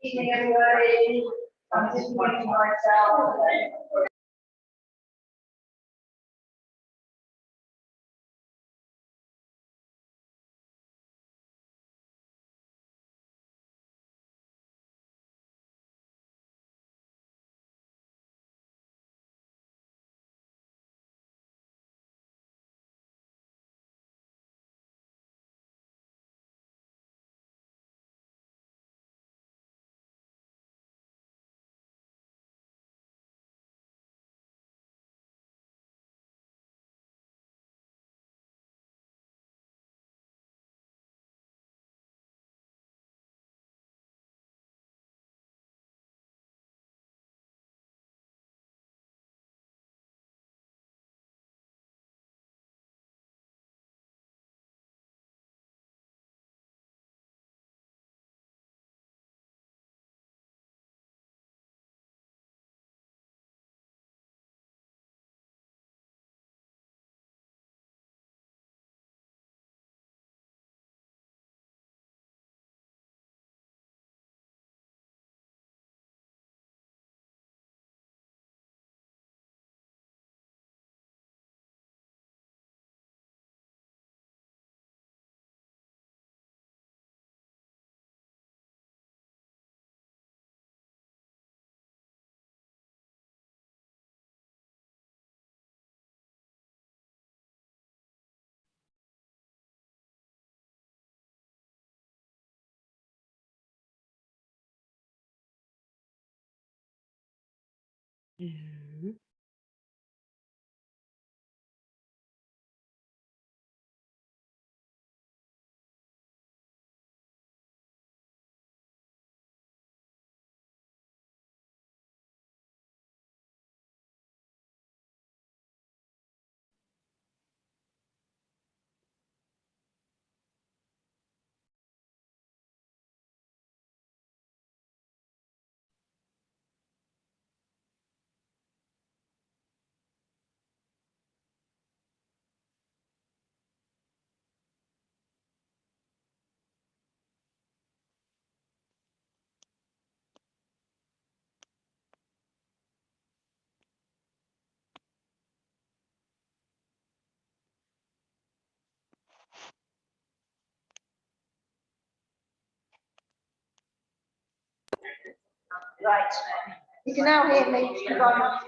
Evening, everybody. I'm just waiting myself. Right. You can now hear me because I'm not.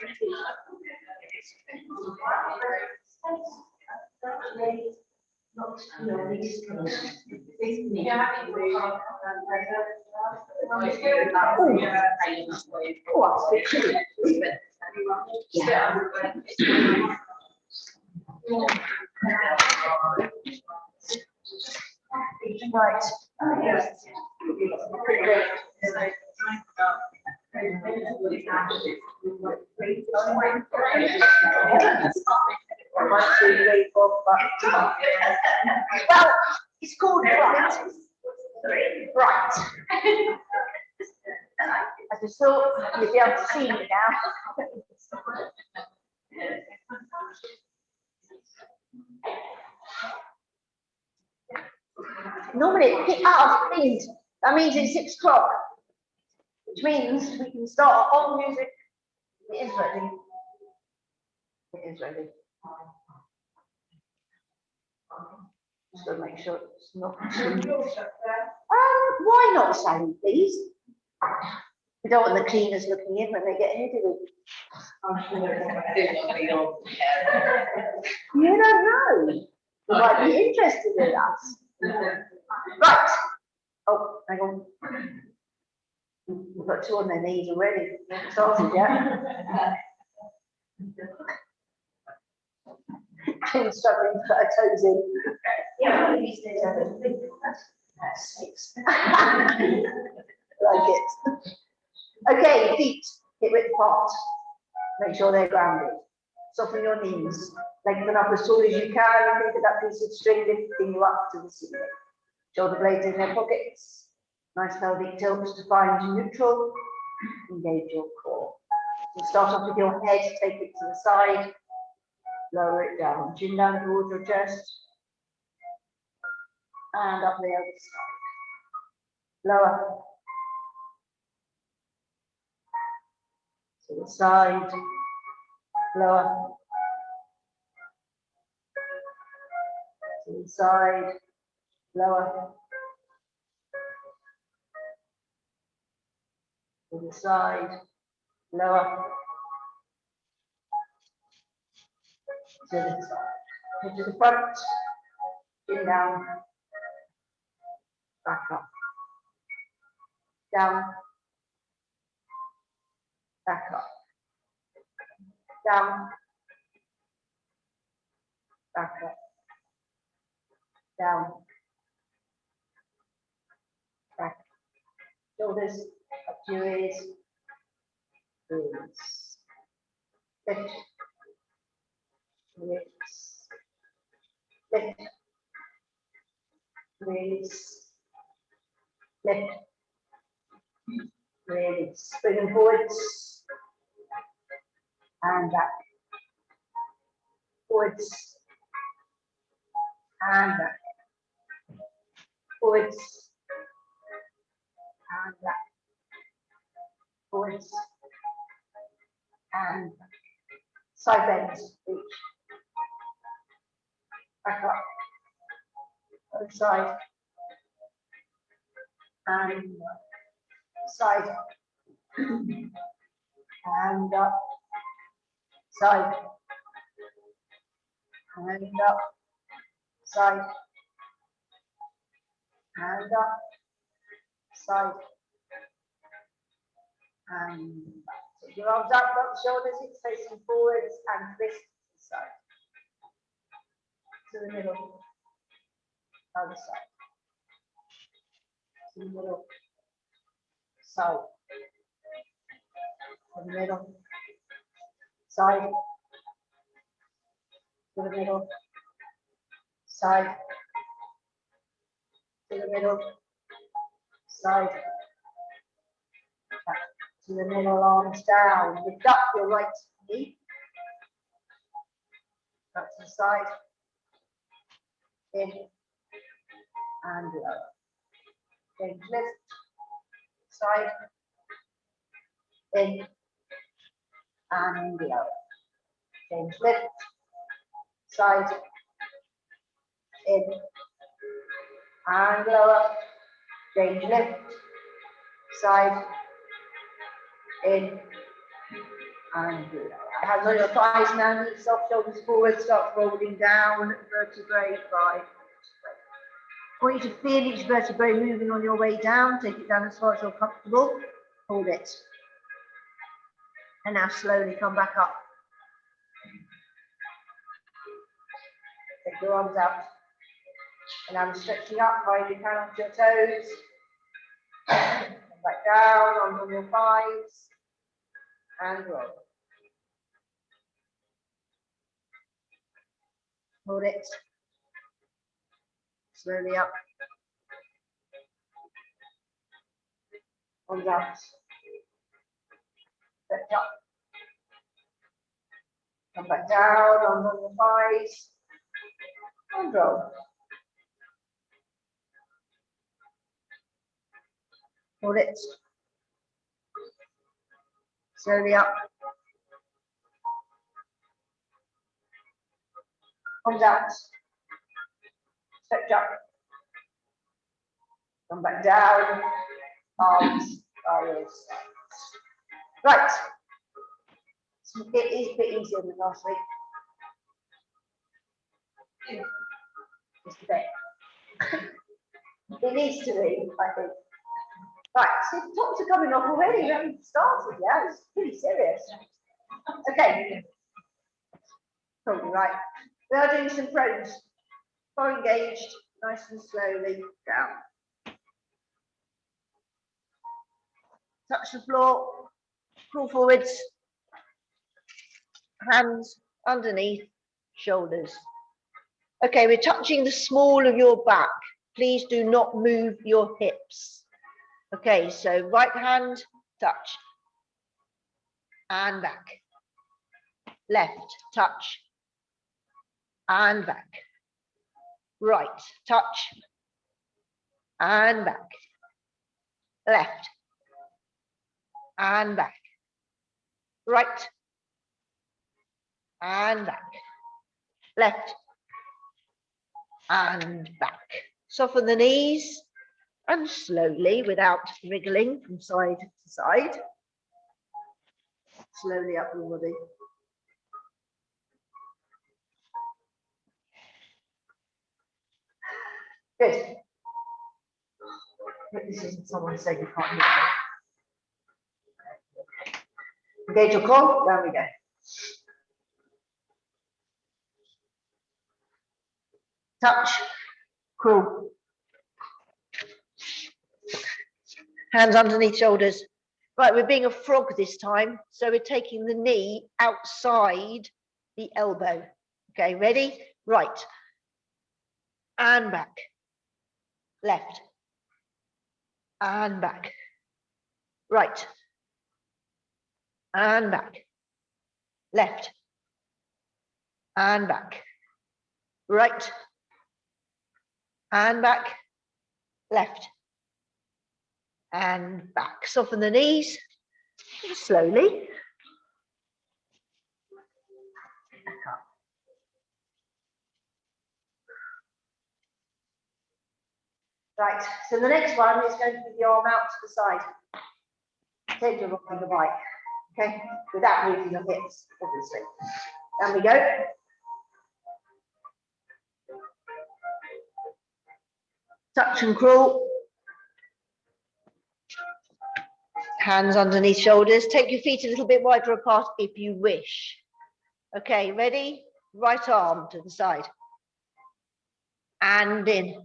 Right. Well, it's called right. Right. I just thought you'd be able to see me now. Normally it means that means it's 6 o'clock, which means we can start on music. It is ready. It is ready. Just to make sure it's not. Why not, Sally, please? We don't want the cleaners looking in when they get here, do we? You don't know. They might be interested in us. Right. Oh, hang on. We've got 2 on their knees already. We haven't started yet. Struggling to put her toes in. Yeah, maybe 6. Like it. Okay, feet hip width apart. Make sure they're grounded. Soften your knees. Lengthen up as tall as you can. Think of that piece of string lifting you up to the ceiling. Shoulder blades in their pockets. Nice pelvic tilt to find neutral. Engage your core. So start off with your head, take it to the side, lower it down, chin down towards your chest, and up the other side. Lower. To the side, lower. To the side, lower. To the side, lower. To the side. Head to the front, chin down, back up. Down, back up. Down, back up. Down, back. Shoulders up to your ears. Release. Lift. Release. Lift. Release. Lift. Release. Bring them forwards. And back. Forwards. And back. Forwards. And back. Forwards. And back. Side bends. Reach. Back up. Other side. And side. And up. Side. And up. Side. And up. Side. And back. Take your arms up, front shoulders, hips facing forwards, and twist to the side. To the middle. Other side. To the middle. Side. To the middle. Side. To the middle. Side. To the middle. Side. Back to the middle, arms down. Lift up your right knee. Back to the side. In. And lower. Then lift. Side. In. And lower. Then lift. Side. In. And lower. Change lift. Side. In. And lower. Hands on your thighs now, knees soft, shoulders forward, start rolling down, vertebrae by vertebrae. I want you to feel each vertebrae moving on your way down. Take it down as far as you're comfortable. Hold it. And now slowly come back up. Take your arms out. And I'm stretching up, find you can onto your toes. Come back down, arms on your thighs. And roll. Hold it. Slowly up. Arms out. Stretch up. Come back down, arms on your thighs. And roll. Hold it. Slowly up. Arms out. Stretch up. Come back down. Arms by your sides. Right. So it is a bit easier than last week. Just a bit. It needs to be, I think. Right, so the tops are coming off already. We haven't started yet. It's pretty serious. Okay. Probably right. We are doing some prones. Core engaged, nice and slowly down. Touch the floor. Crawl forwards. Hands underneath, shoulders. Okay, we're touching the small of your back. Please do not move your hips. Okay, so right hand, touch, and back. Left, touch, and back. Right, touch, and back. Left, and back. Right, and back. Left, and back. Soften the knees, and slowly, without wriggling from side to side, slowly up the body. Good. This isn't someone saying you can't hear me. Engage your core, down we go. Touch, crawl. Hands underneath shoulders. Right, we're being a frog this time, so we're taking the knee outside the elbow. Okay, ready? Right. And back. Left. And back. Right. And back. Left. And back. Right. And back. Left. And back. Soften the knees. Slowly. Back up. Right, so the next one is going to be the arm out to the side. Take your rock on the bike, okay? Without moving your hips, obviously. Down we go. Touch and crawl. Hands underneath shoulders. Take your feet a little bit wider apart if you wish. Okay, ready? Right arm to the side. And in.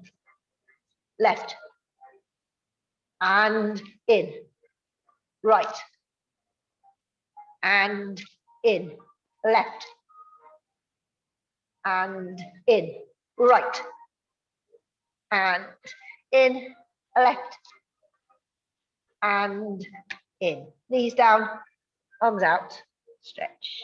Left. And in. Right. And in. Left. And in. Right. And in. Left. And in. Knees down, arms out, stretch.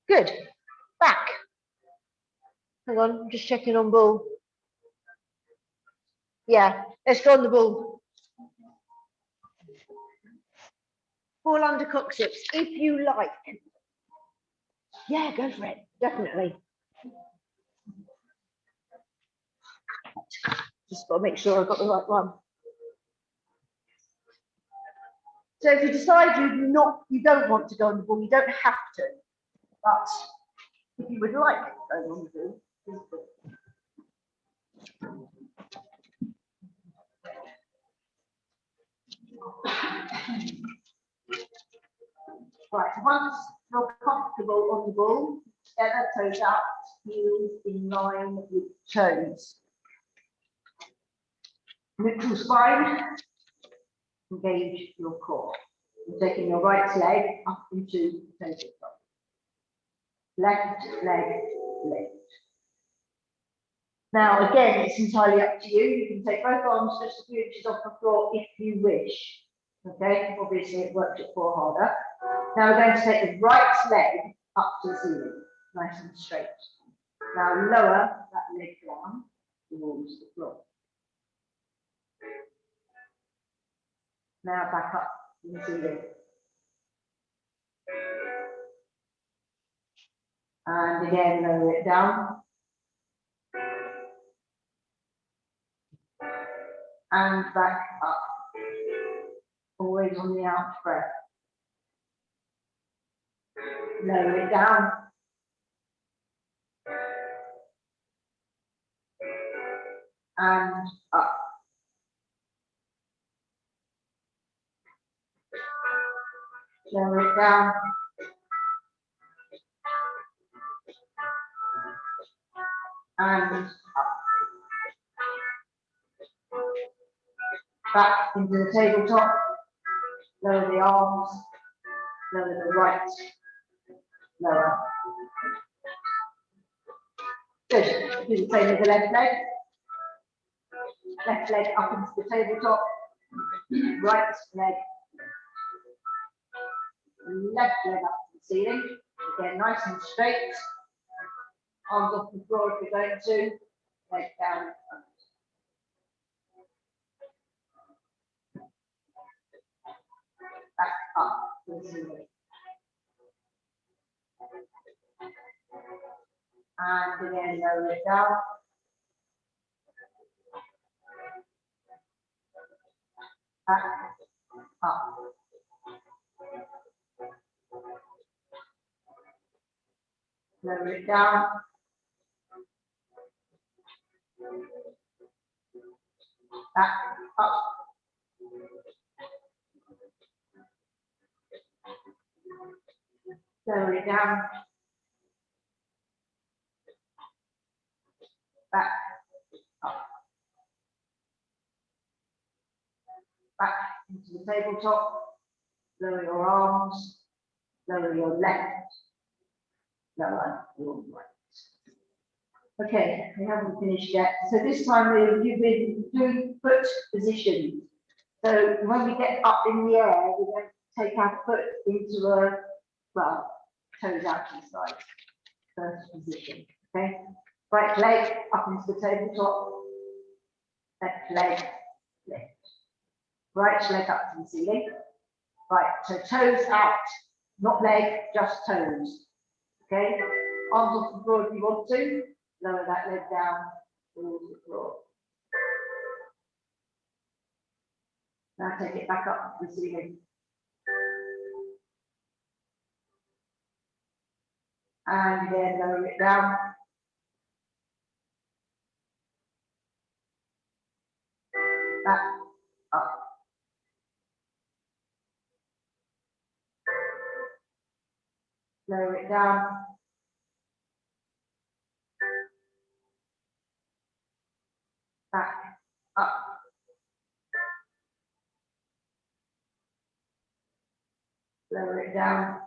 Good. Back. Hang on, I'm just checking on bull. Yeah, let's go on the bull. Ball under coccyx, if you like. Yeah, go for it, definitely. Just got to make sure I've got the right one. So if you decide you don't want to go on the bull, you don't have to. But if you would like to go on the bull, please do. Right, once you're comfortable on the bull, get the toes out, heels in line with toes. Neutral spine, engage your core. You're taking your right leg up into the tabletop. Left leg, left. Now again, it's entirely up to you. You can take both arms just a few inches off the floor if you wish. Okay, obviously it works your core harder. Now we're going to take the right leg up to the ceiling, nice and straight. Now lower that leg down towards the floor. Now back up to the ceiling. And again, lower it down. And back up. Always on the out breath. Lower it down. And up. Lower it down. And up. Back into the tabletop. Lower the arms. Lower the right. Lower. Good. Do the same with the left leg. Left leg up into the tabletop. Right leg. Left leg up to the ceiling. Again, nice and straight. Arms off the floor if you're going to. Leg down. Back up to the ceiling. And again, lower it down. Back up. Lower it down. Back up. Lower it down. Back up. Back into the tabletop. Lower your arms. Lower your left. Lower your right. Okay, we haven't finished yet. So this time you've been doing foot positions. So when we get up in the air, we're going to take our foot into a, well, toes out to the side. First position, okay? Right leg up into the tabletop. Left leg, lift. Right leg up to the ceiling. Right, so toes out, not leg, just toes. Okay? Arms off the floor if you want to. Lower that leg down towards the floor. Now take it back up to the ceiling. And again, lower it down. Back up. Lower it down. Back up. Lower it down.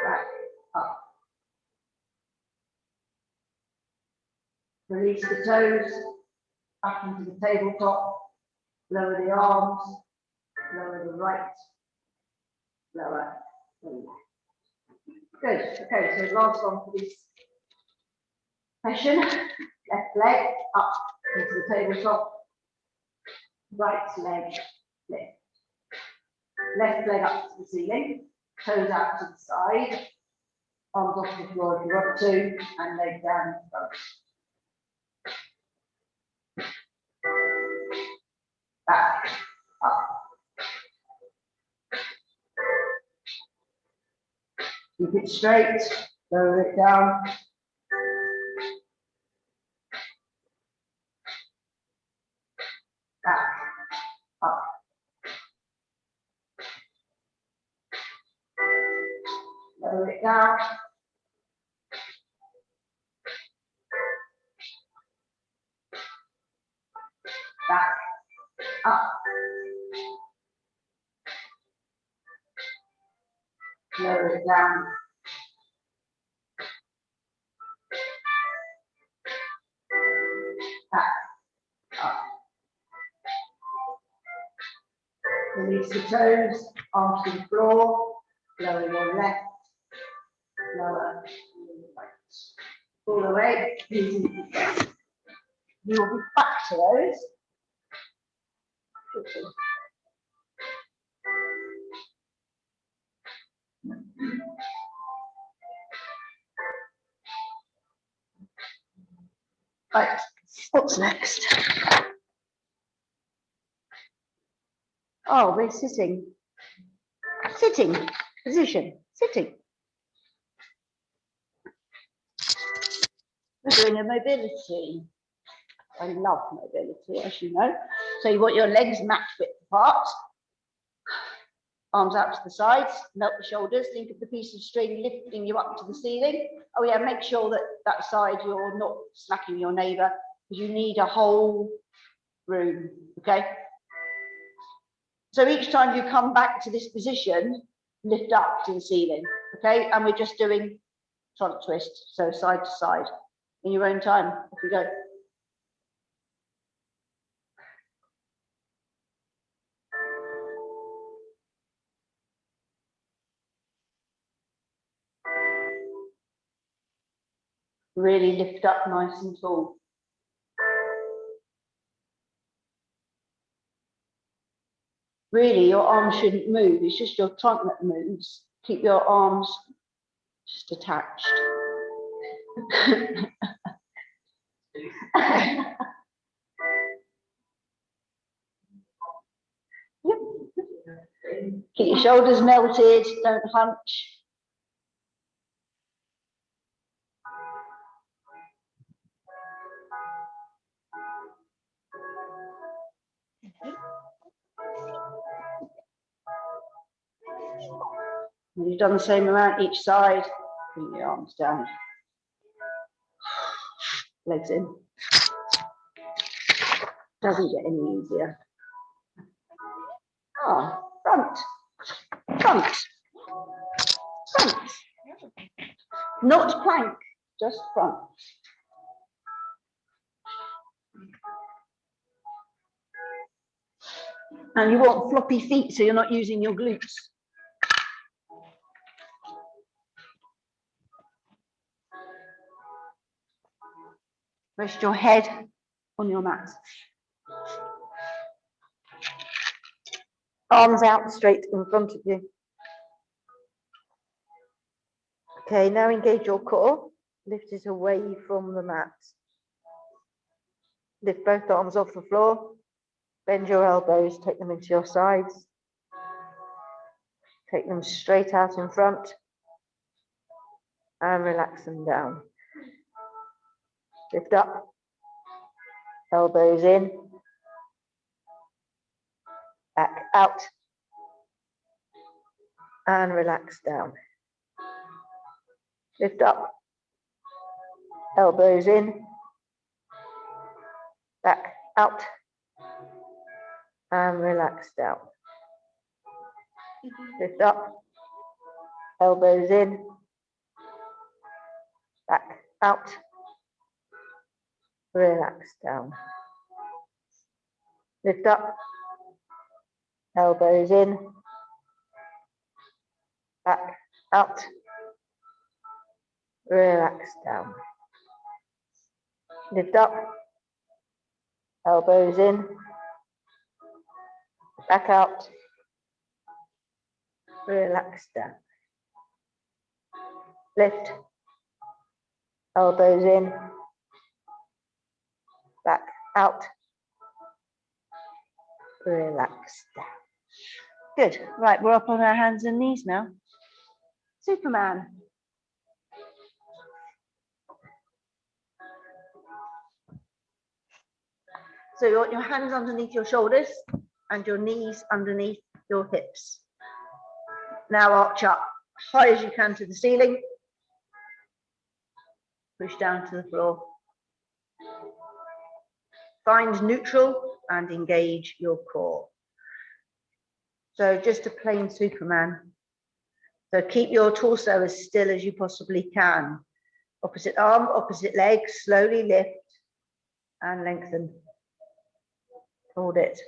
Back up. Release the toes. Back into the tabletop. Lower the arms. Lower the right. Lower the left. Good. Okay, so last one for this session. Left leg up into the tabletop. Right leg lift. Left leg up to the ceiling. Toes out to the side. Arms off the floor if you want to, and leg down in front. Back up. Keep it straight. Lower it down. Back up. Lower it down. Back up. Lower it down. Back up. Release the toes, arms to the floor. Lower your left. Lower your right. All the way. You will be back to those. Right, what's next? Oh, we're sitting. Sitting position. Sitting. We're doing a mobility. I love mobility, as you know. So you want your legs match width apart. Arms out to the sides, melt the shoulders. Think of the piece of string lifting you up to the ceiling. Oh yeah, make sure that that side you're not smacking your neighbour, because you need a whole room, okay? So each time you come back to this position, lift up to the ceiling, okay? And we're just doing trunk twist, so side to side, in your own time. Off we go. Really lift up nice and tall. Really, your arms shouldn't move. It's just your trunk that moves. Keep your arms just attached. Yep. Keep your shoulders melted, don't hunch. And you've done the same amount each side. Bring your arms down. Legs in. Doesn't get any easier. Ah, front, front, front. Not plank, just front. And you want floppy feet so you're not using your glutes. Rest your head on your mat. Arms out straight in front of you. Okay, now engage your core. Lift it away from the mat. Lift both arms off the floor. Bend your elbows, take them into your sides. Take them straight out in front. And relax them down. Lift up. Elbows in. Back out. And relax down. Lift up. Elbows in. Back out. And relax down. Lift up. Elbows in. Back out. Relax down. Lift up. Elbows in. Back out. Relax down. Lift up. Elbows in. Back out. Relax down. Lift. Elbows in. Back out. Relax down. Good. Right, we're up on our hands and knees now. Superman. So you want your hands underneath your shoulders and your knees underneath your hips. Now arch up high as you can to the ceiling. Push down to the floor. Find neutral and engage your core. So just a plain Superman. So keep your torso as still as you possibly can. Opposite arm, opposite leg, slowly lift and lengthen. Hold it.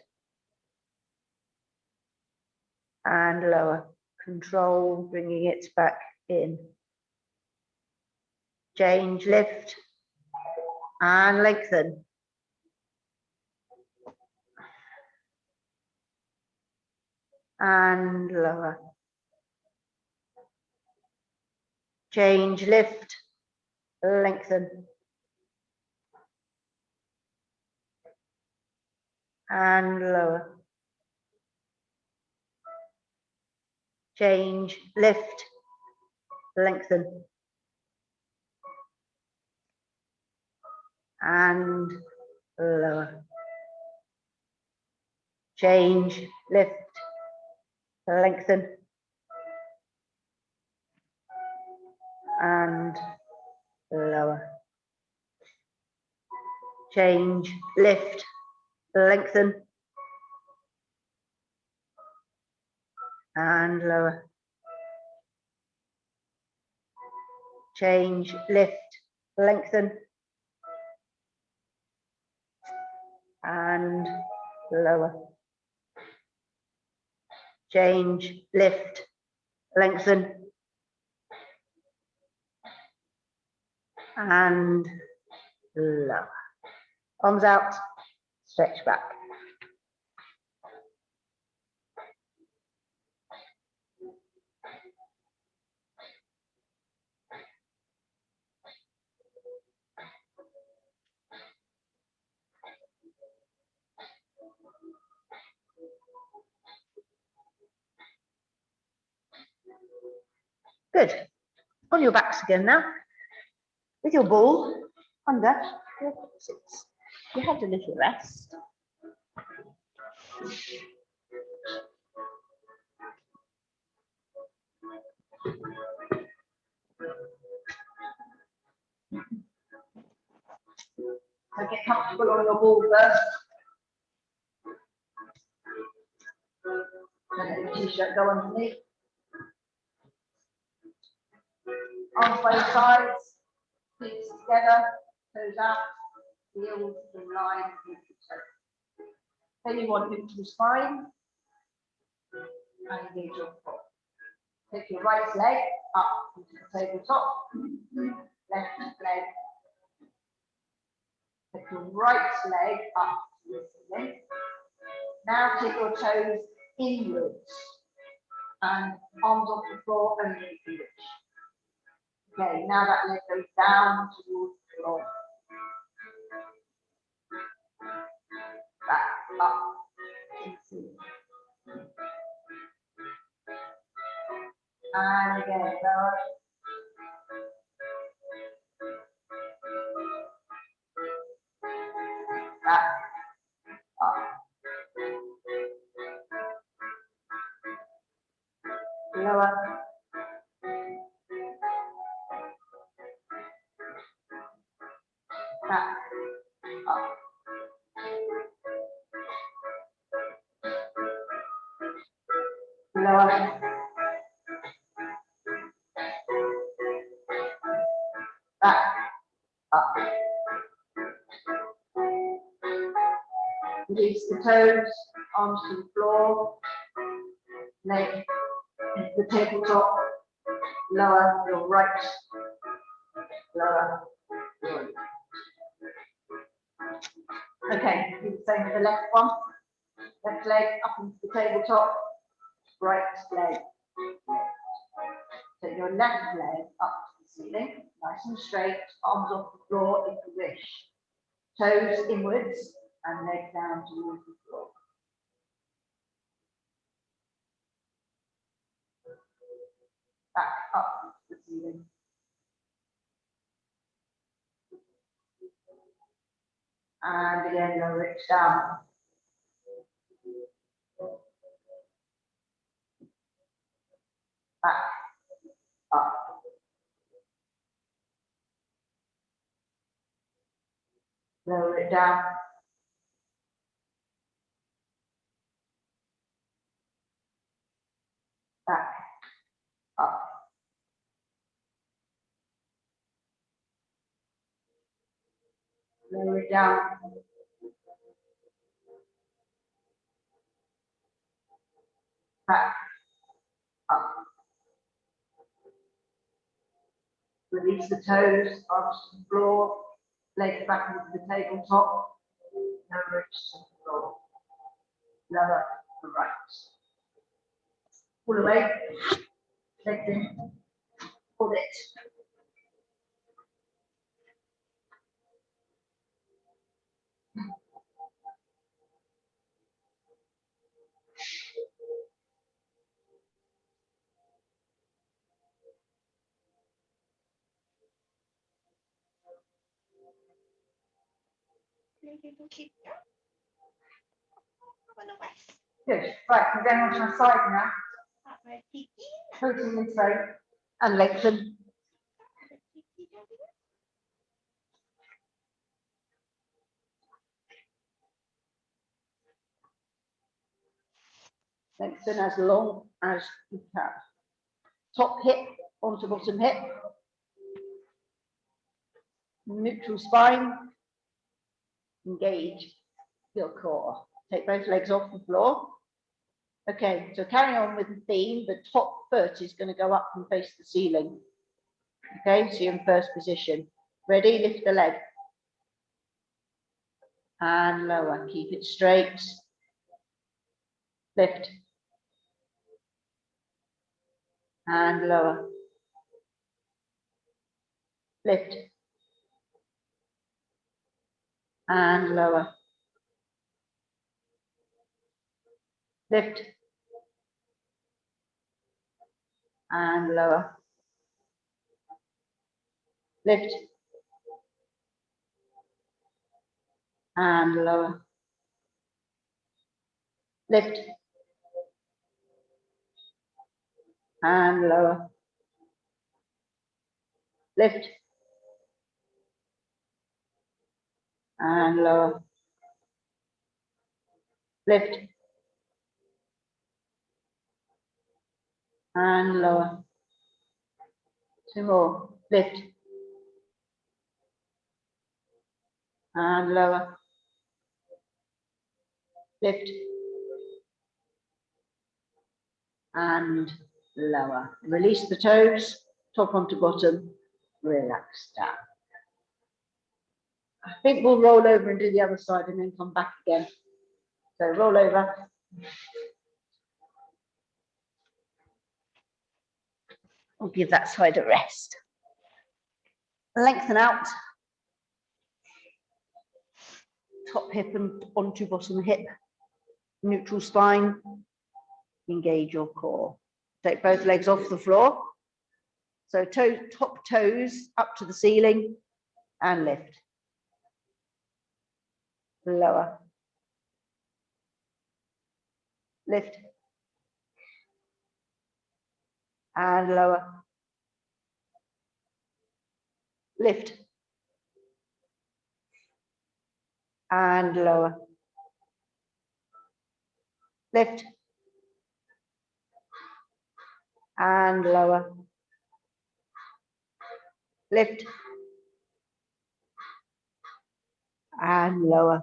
And lower. Control, bringing it back in. Change, lift and lengthen. And lower. Change, lift, lengthen. And lower. Change, lift, lengthen. And lower. Change, lift, lengthen. And lower. Change, lift, lengthen. And lower. change, lift, lengthen, and lower. Change, lift, lengthen, and lower. Arms out, stretch back. Good. On your backs again now. With your ball under your coccyx. You had a little rest. So get comfortable on your ball first. And let the t-shirt go underneath. Arms both sides, feet together, toes out, heels in line with the toes. Then you want into the spine and engage your foot. Take your right leg up into the tabletop, left leg. Take your right leg up to the ceiling. Now take your toes inwards and arms off the floor only if you wish. Okay, now that leg goes down towards the floor. Back up to the ceiling. And again, lower. Back up. Lower. Back up. Lower. Back up. Release the toes, arms to the floor, leg into the tabletop, lower your right, lower your left. Okay, do the same with the left one. Left leg up into the tabletop, right leg. Take your left leg up to the ceiling, nice and straight, arms off the floor if you wish. Toes inwards and leg down towards the floor. Back up to the ceiling. And again, lower it down. Back up. Lower it down. Back up. Lower it down. Back up. Release the toes, arms to the floor, legs back into the tabletop. Lower it to the floor. Lower the right. Pull away. Legs in. Pull it. Good. Right, we're going on to our side now. Total inside and lengthen. Lengthen as long as you can. Top hip onto bottom hip. Neutral spine. Engage your core. Take both legs off the floor. Okay, so carry on with the theme. The top foot is going to go up and face the ceiling. Okay, so you're in first position. Ready? Lift the leg. And lower. Keep it straight. Lift. And lower. Lift. And lower. Lift. And lower. Lift. And lower. Lift. And lower. Lift. And lower. Lift. And lower. Two more. Lift. And lower. Lift. And lower. Release the toes, top onto bottom, relax down. I think we'll roll over and do the other side and then come back again. So roll over. I'll give that side a rest. Lengthen out. Top hip and onto bottom hip. Neutral spine. Engage your core. Take both legs off the floor. So top toes up to the ceiling and lift. Lower. Lift. And lower. Lift. And lower. Lift. And lower. Lift. And lower.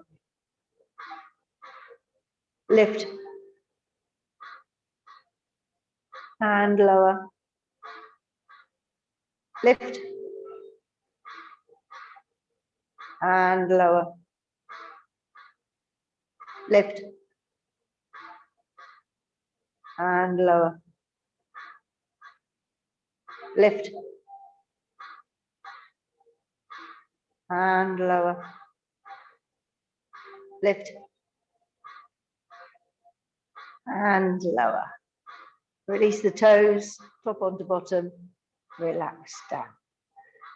Lift. And lower. Lift. And lower. Lift. And lower. Lift. And lower. Lift. And lower. Release the toes, top onto bottom, relax down.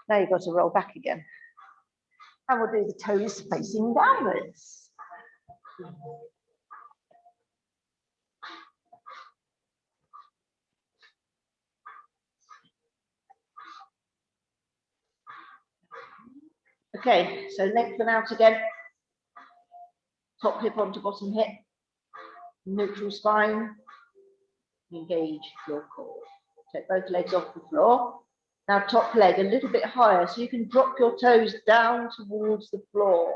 Now you've got to roll back again. And we'll do the toes facing downwards. Okay, so lengthen out again. Top hip onto bottom hip. Neutral spine. Engage your core. Take both legs off the floor. Now top leg a little bit higher so you can drop your toes down towards the floor.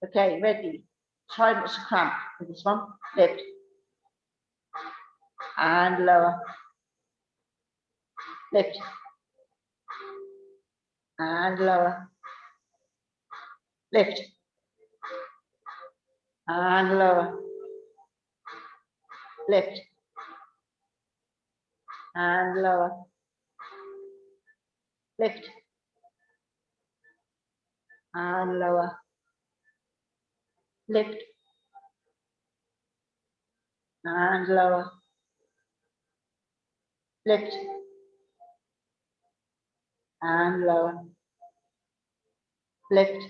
Okay, ready? Try not to cramp with this one. Lift. And lower. Lift. And lower. Lift. And lower. Lift. And lower. Lift. And lower. Lift. And lower. Lift. And lower. Lift.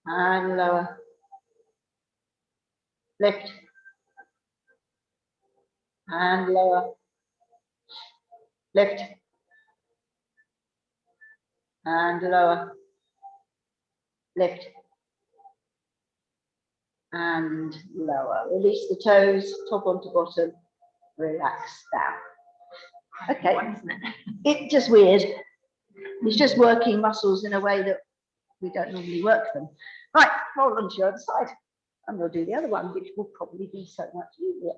And lower. Lift. And lower. Lift. And lower. Lift. And lower. Release the toes, top onto bottom, relax down. Okay, it's just weird. It's just working muscles in a way that we don't normally work them. Right, roll onto your other side. And we'll do the other one, which will probably be so much easier.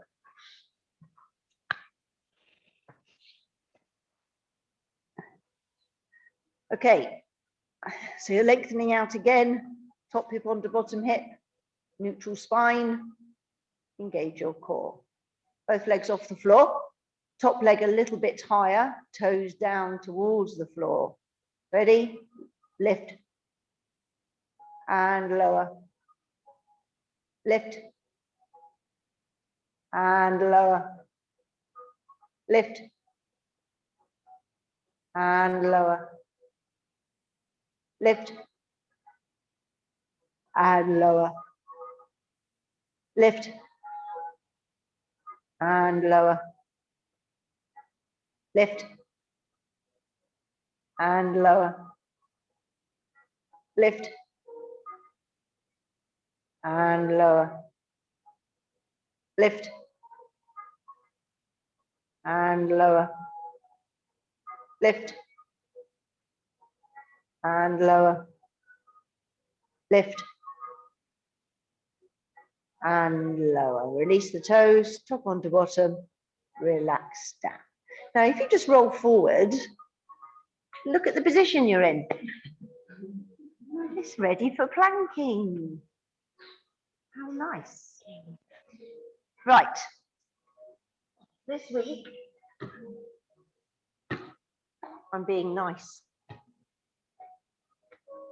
Okay, so you're lengthening out again, top hip onto bottom hip, neutral spine, engage your core. Both legs off the floor, top leg a little bit higher, toes down towards the floor. Ready? Lift and lower. Lift and lower. Lift and lower. Lift and lower. Lift and lower. Lift and lower. Lift and lower. Lift and lower. Lift and lower. Lift and lower. Release the toes, top onto bottom, relax down. Now, if you just roll forward, look at the position you're in. It's ready for planking. How nice. Right. This week, I'm being nice.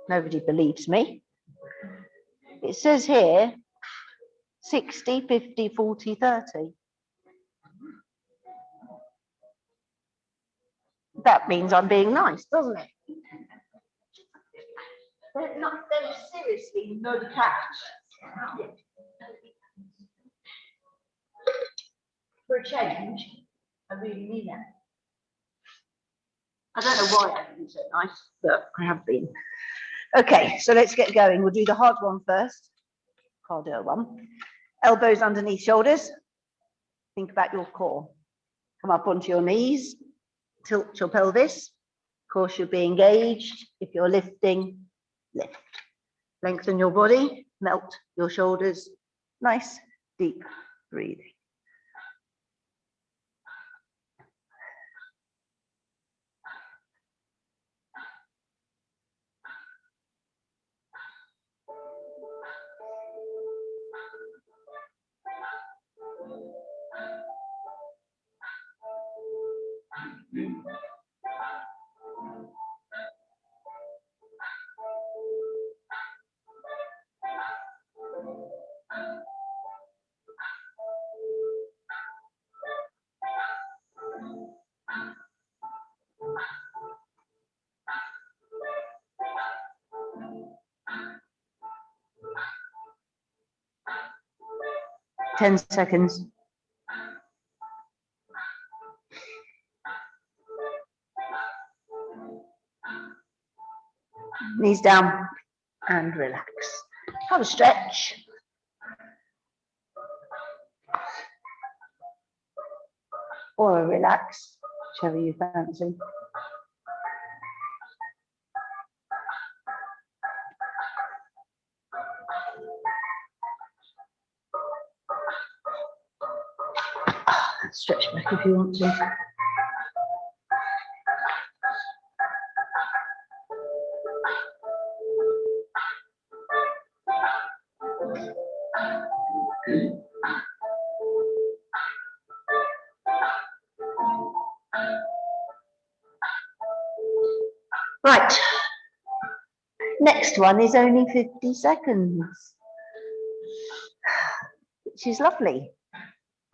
Nobody believes me. It says here 60, 50, 40, 30. That means I'm being nice, doesn't it? There's seriously no catch. For a change, I really mean it. I don't know why I've been so nice, but I have been. Okay, so let's get going. We'll do the hard one first. Harder one. Elbows underneath shoulders. Think about your core. Come up onto your knees. Tilt your pelvis. Of course, you'll be engaged. If you're lifting, lift. Lengthen your body. Melt your shoulders. Nice, deep breathing. Ten seconds. Knees down and relax. Have a stretch. Or a relax, whichever you fancy. Stretch back if you want to. Right, next one is only 50 seconds, which is lovely.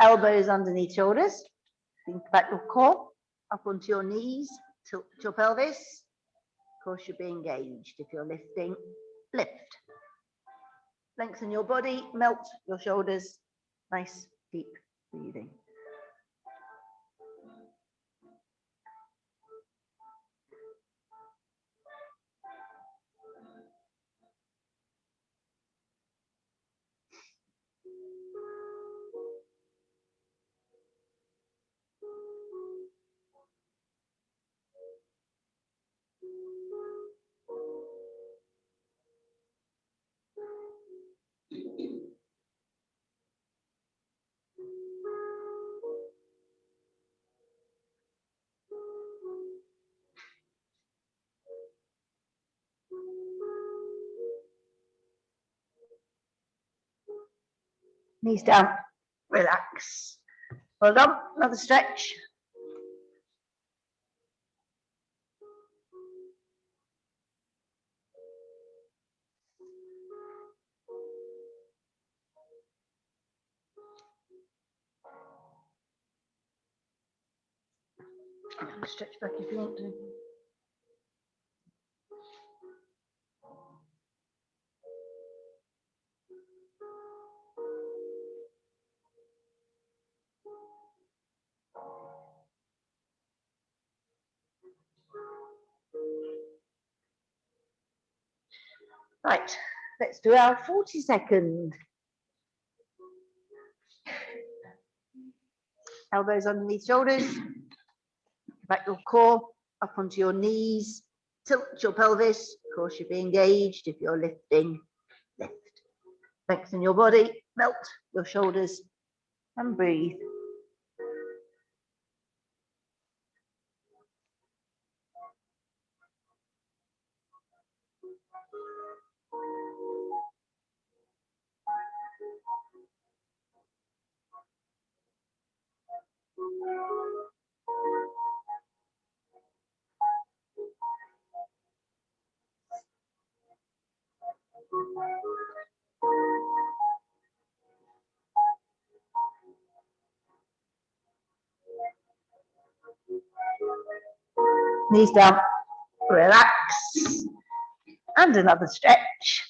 Elbows underneath shoulders, think about your core, up onto your knees, tilt your pelvis. Of course, you'll be engaged. If you're lifting, lift. Lengthen your body, melt your shoulders, nice deep breathing. Knees down, relax. Well done, another stretch. Stretch back if you want to. Right, let's do our 40-second. Elbows underneath shoulders, back your core, up onto your knees, tilt your pelvis, of course you'll be engaged if you're lifting, lift. Lengthen your body, melt your shoulders and breathe. Knees down, relax, and another stretch.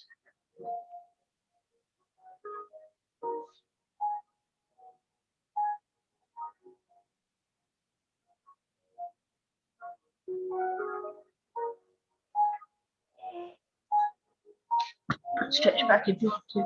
Stretch back if you want to.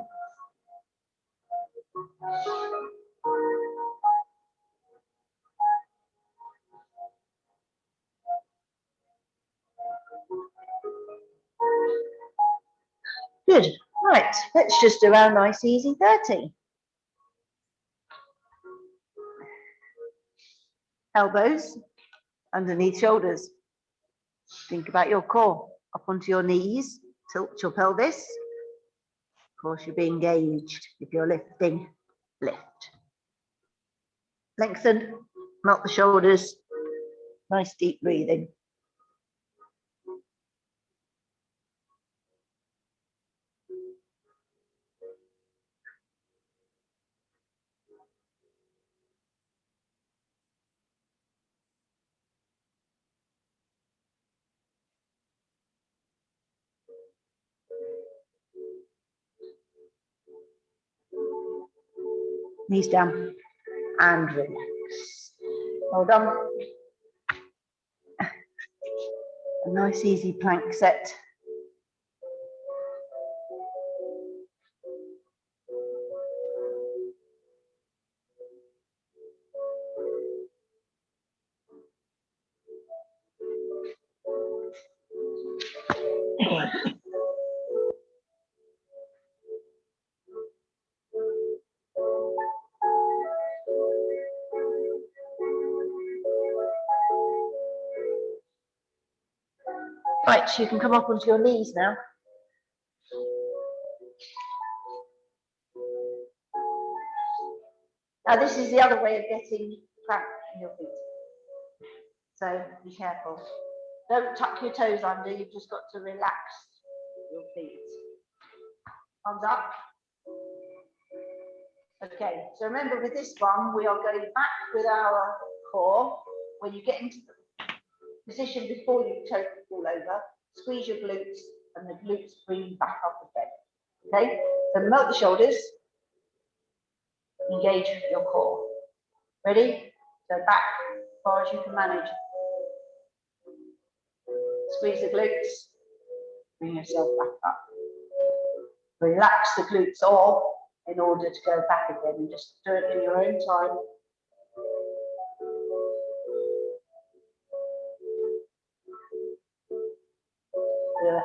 Good, right, let's just do our nice easy 30. Elbows underneath shoulders. Think about your core, up onto your knees, tilt your pelvis. Of course, you'll be engaged if you're lifting, lift. Lengthen, melt the shoulders, nice deep breathing. Knees down and relax. Hold on. A nice easy plank set. Right, so you can come up onto your knees now. Now this is the other way of getting cramp in your feet. So be careful. Don't tuck your toes under, you've just got to relax your feet. Arms up. Okay, so remember with this one, we are going back with our core. When you get into the position before you totally fall over, squeeze your glutes and the glutes bring you back up again. Okay, so melt the shoulders, engage your core. Ready? So back as far as you can manage. Squeeze the glutes, bring yourself back up. Relax the glutes all in order to go back again and just do it in your own time. Yeah.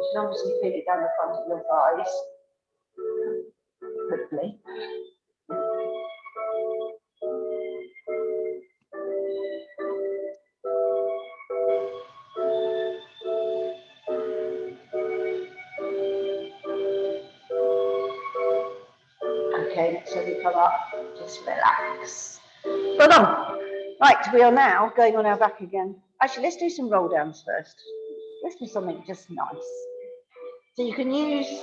You should obviously feel it down the front of your thighs. Quickly. Okay, next time you come up, just relax. Well done. Right, we are now going on our back again. Actually, let's do some roll downs first. Let's do something just nice. So you can use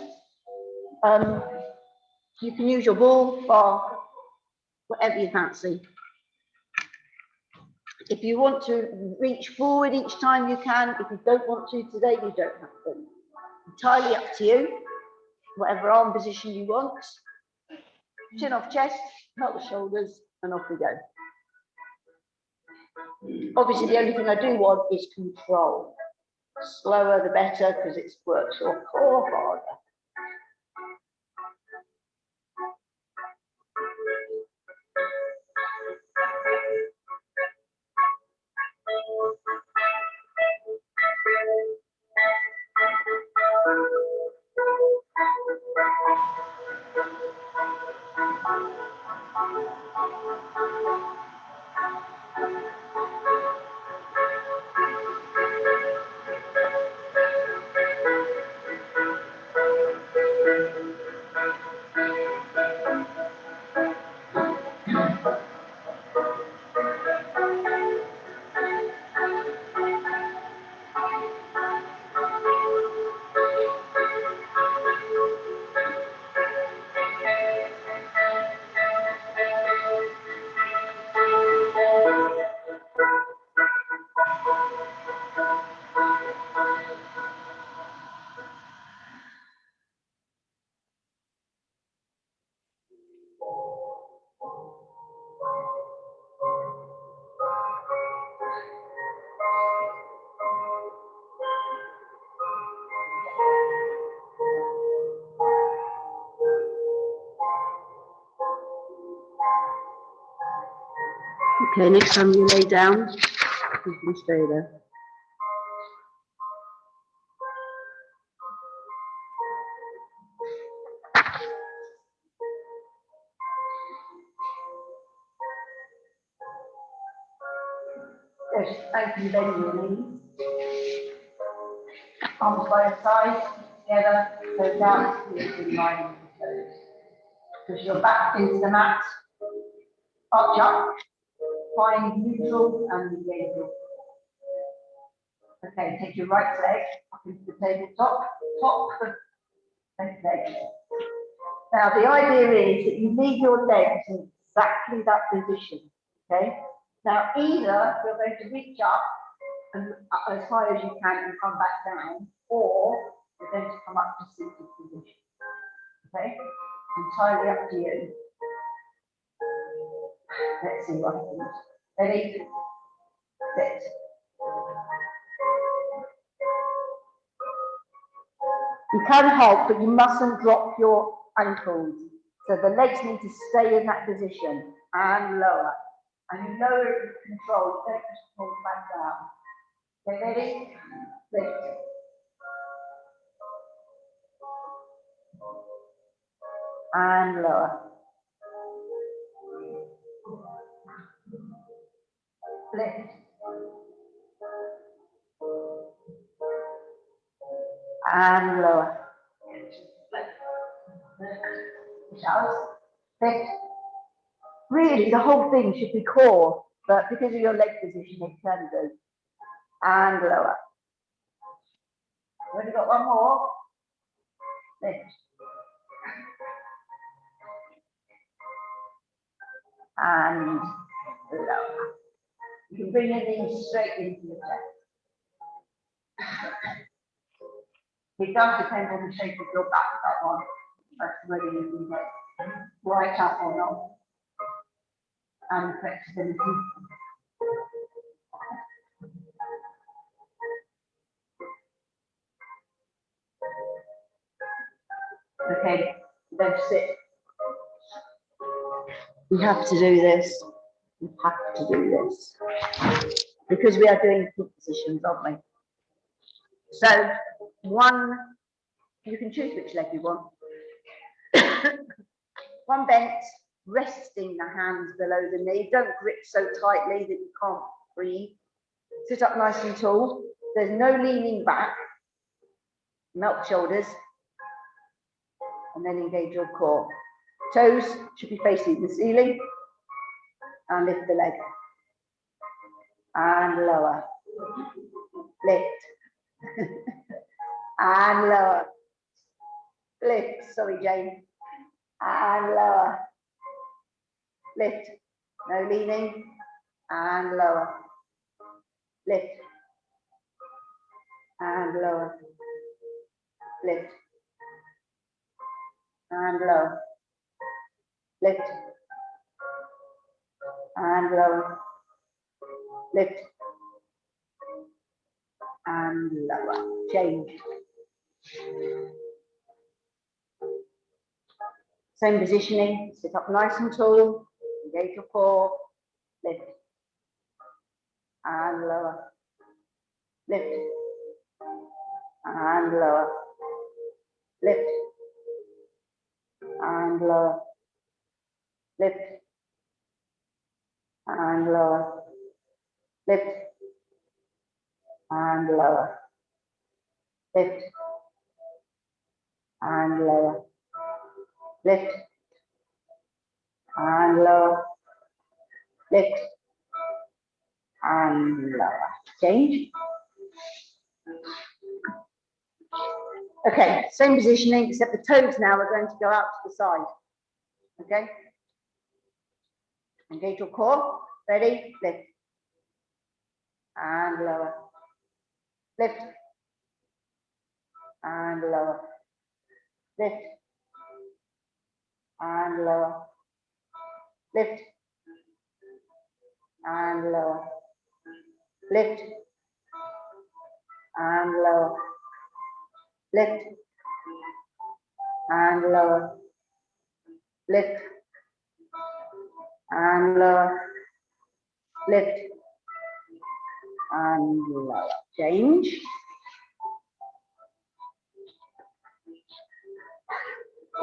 your ball, bar, whatever you fancy. If you want to reach forward each time, you can. If you don't want to today, you don't have to. Entirely up to you. Whatever arm position you want. Chin off chest, not the shoulders, and off we go. Obviously, the only thing I do want is control. Slower the better, because it works your core harder. Okay, next time you lay down, you can stay there. Good, thank you, bend your knees. Arms by the side, together, go down in line with the toes. Push your back into the mat, arch up, find neutral and engage your core. Okay, take your right leg up into the tabletop, top of the leg. Now the idea is that you leave your legs in exactly that position, okay? Now either you're going to reach up and as high as you can and come back down, or you're going to come up to seated position, okay? Entirely up to you. Let's see what happens. Ready? Sit. You can help, but you mustn't drop your ankles. So the legs need to stay in that position and lower. And you lower it with control. Don't just pull back down. Okay, ready? Lift. And lower. Lift. And lower. Shout. Lift. Really, the whole thing should be core, but because of your leg position, it can do. And lower. We've got one more. Lift. And lower. You can bring your knees straight into the chest. It does depend on the shape of your back, that one. That's whether you can get right up or not. And flexibility. Okay, then sit. We have to do this. We have to do this. Because we are doing foot positions, aren't we? So One, you can choose which leg you want. One bent, resting the hands below the knee. Don't grip so tightly that you can't breathe. Sit up nice and tall. There's no leaning back. Melt shoulders. And then engage your core. Toes should be facing the ceiling. And lift the leg. And lower. Lift. And lower. Lift. Sorry, Jane. And lower. Lift. No leaning. And lower. Lift. And lower. Lift. And lower. Lift. And lower. Lift. And lower. Change. Same positioning. Sit up nice and tall. Engage your core. Lift. And lower. Lift. And lower. Lift. And lower. Lift. And lower. Lift. And lower. Lift. And lower. Lift. And lower. Lift. And lower. Change. Okay, same positioning, except the toes now are going to go out to the side. Okay? Engage your core. Ready? Lift. And lower. Lift. And lower. Lift. And lower. Lift. And lower. Lift. And lower. Lift. And lower. Lift. And lower. Lift. And lower. Change.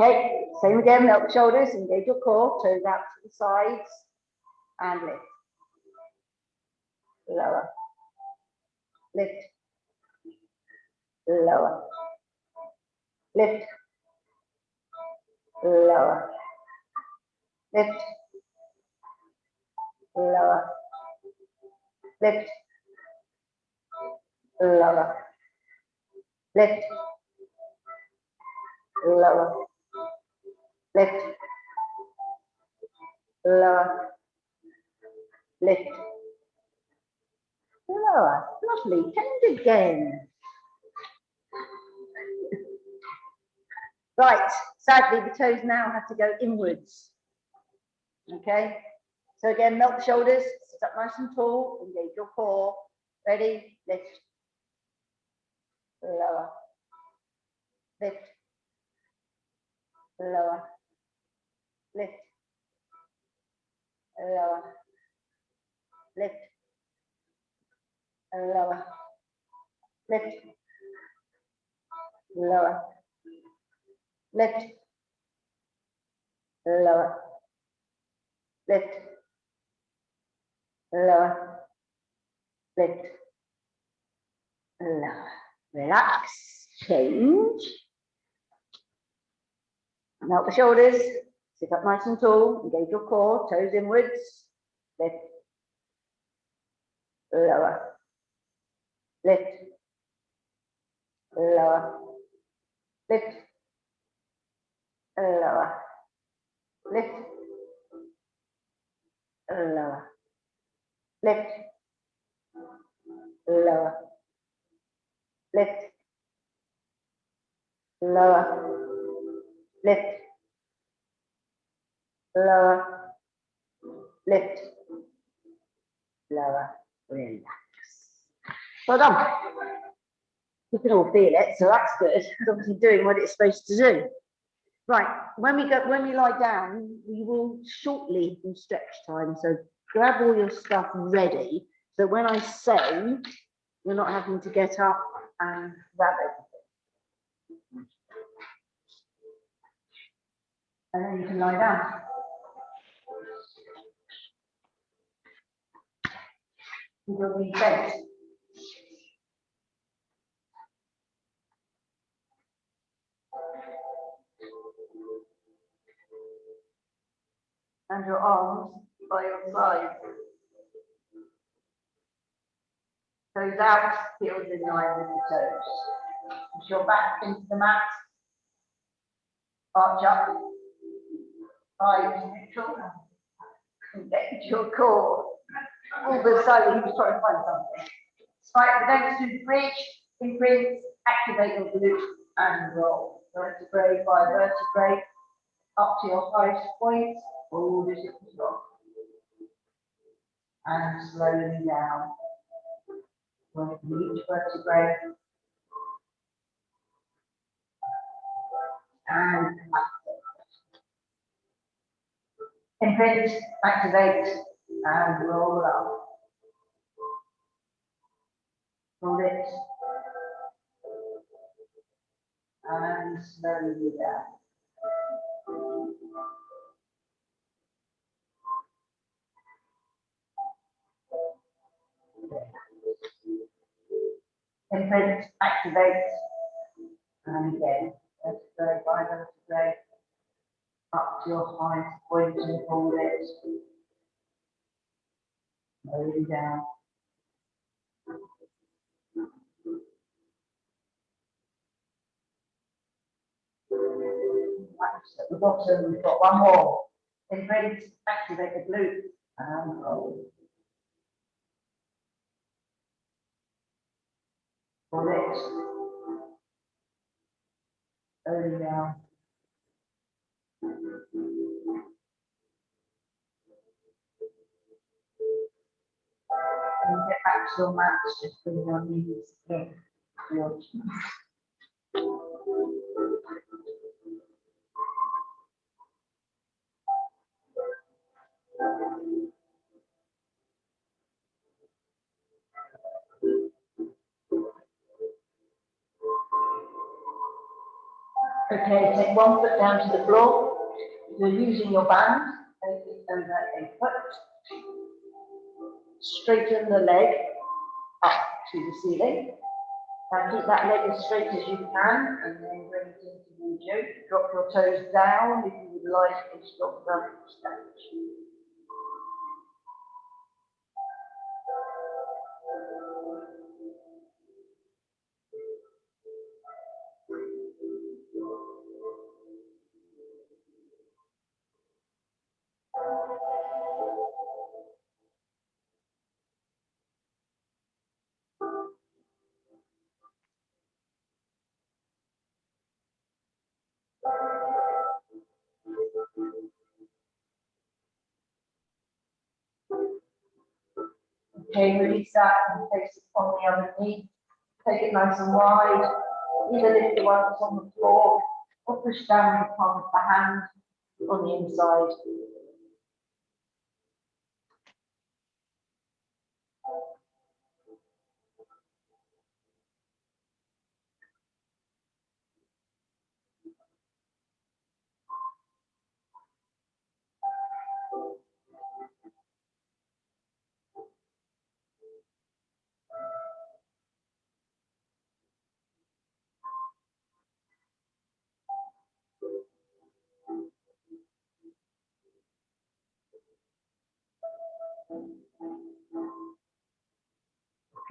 Okay, same again, melt the shoulders, engage your core, toes out to the sides, and lift. Lower. Lift. Lower. Lift. Lower. Lift. Lower. Lift. Lower. Lift. Lower. Lift. Lower. Lift. Lower. Lovely. Change again. Right. Sadly, the toes now have to go inwards. Okay. So again, melt the shoulders. Sit up nice and tall. Engage your core. Ready? Lift. Lower. Lift. Lower. Lift. Lower. Lift. Lower. Lift. Lower. Lift. Lower. Lift. Lower. Lift. Lower. Relax. Change. Melt the shoulders. Sit up nice and tall. Engage your core. Toes inwards. Lift. Lower. Lift. Lower. Lift. Lower. Lift. Lower. Lift. Lower. Lift. Lower. Lift. Lower. Lift. Lower. Relax. Well done. You can all feel it, so that's good. It's obviously doing what it's supposed to do. Right, when we lie down, we will shortly do stretch time. So grab all your stuff ready. So when I say, you're not having to get up and grab it. And then you can lie down. You will be bent. And your arms by your side. Toes out, heels in line with the toes. Push your back into the mat. Arch up. Eyes neutral. Engage your core. All the side, you just try to find something. Spike the legs through the bridge. Imprint. Activate your glute and roll. Vertebrae by vertebrae. Up to your highest point. Hold it at the top. And slowly down. Work each vertebrae. And imprint, activate, and roll up. Hold it. And slowly down. Imprint, activate, and again, vertebrae by vertebrae, up to your highest point and hold it. Slowly down. At the bottom, we've got one more. Imprint, activate the glute, and roll. Hold it. Slowly down. And get back to your mat, just bring your knees in to your chin. Okay, take one foot down to the floor. You're using your band, take it over a foot. Straighten the leg up to the ceiling. Now keep that leg as straight as you can and then bring it in towards you. Drop your toes down if you would like and stop them stretch. Okay, release that and place it on the other knee. Take it nice and wide. Either lift the one that's on the floor or push down the palm of the hand on the inside.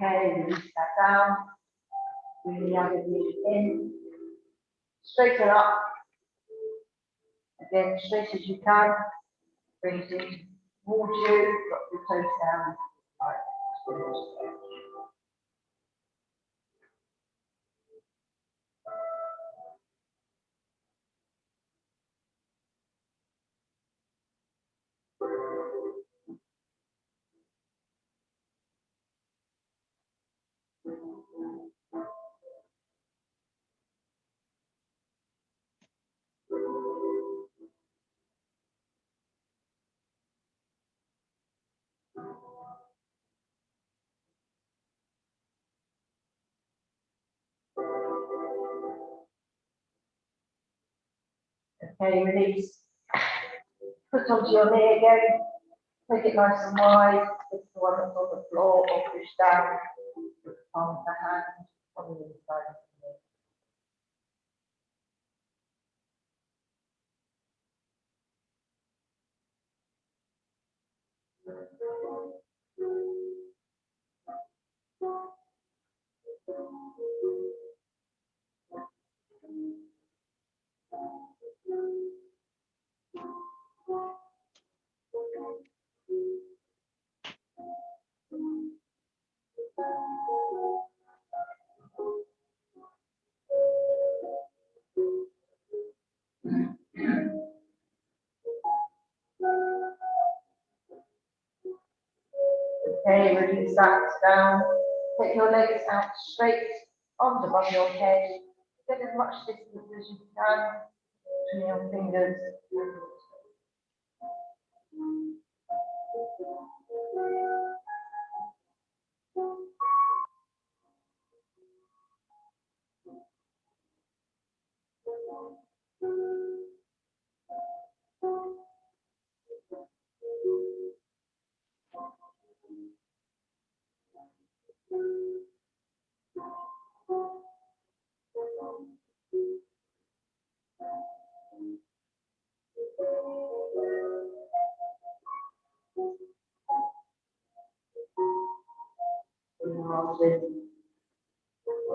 Okay, release that down. Bring the other knee in. Straighten up. Again, straight as you can. Bring it in towards you. Drop your toes down. Okay, release. Put onto your knee again. Make it nice and wide. It's the one that's on the floor or push down. Palm of the hand on the inside of the knee. Okay, release that down. Take your legs out straight, arms above your head. Get as much distance as you can between your fingers.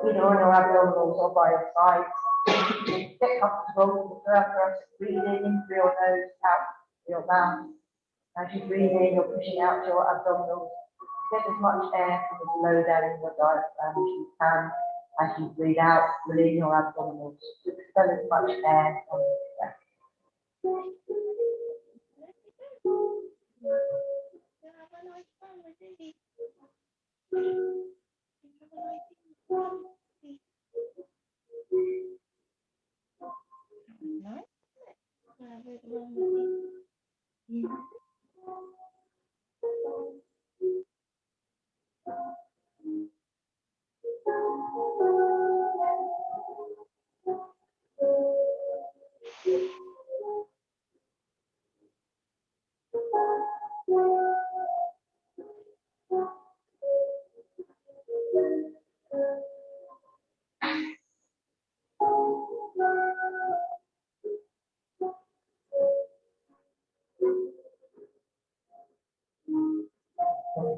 Either on your abdominals or by your sides. Get comfortable. Breathe in through your nose, out through your mouth. As you breathe in, you're pushing out your abdominals. Get as much air from as low down in your diaphragm as you can. As you breathe out, release your abdominals. To expel as much air from the breath.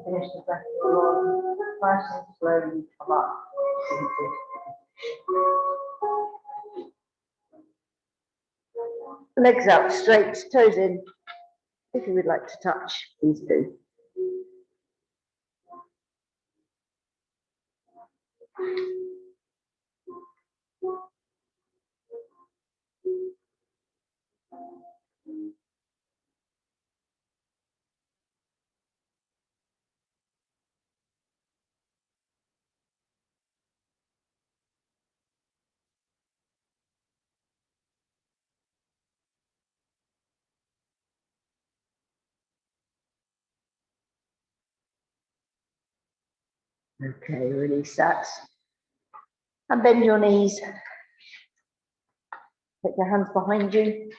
Finish the breath along, nice and slowly come up. Legs out straight, toes in. If you would like to touch, please do. Okay, release that. And bend your knees. Take your hands behind you.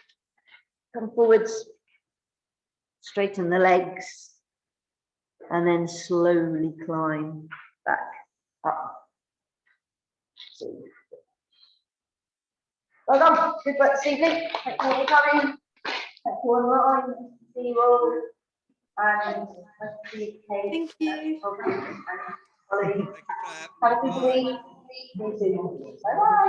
Come forwards. Straighten the legs. And then slowly climb back up. Well done. Good work this evening. Thank you for coming. Thank you online. See you all. And Thank you. Have a good week. See you soon. Bye bye.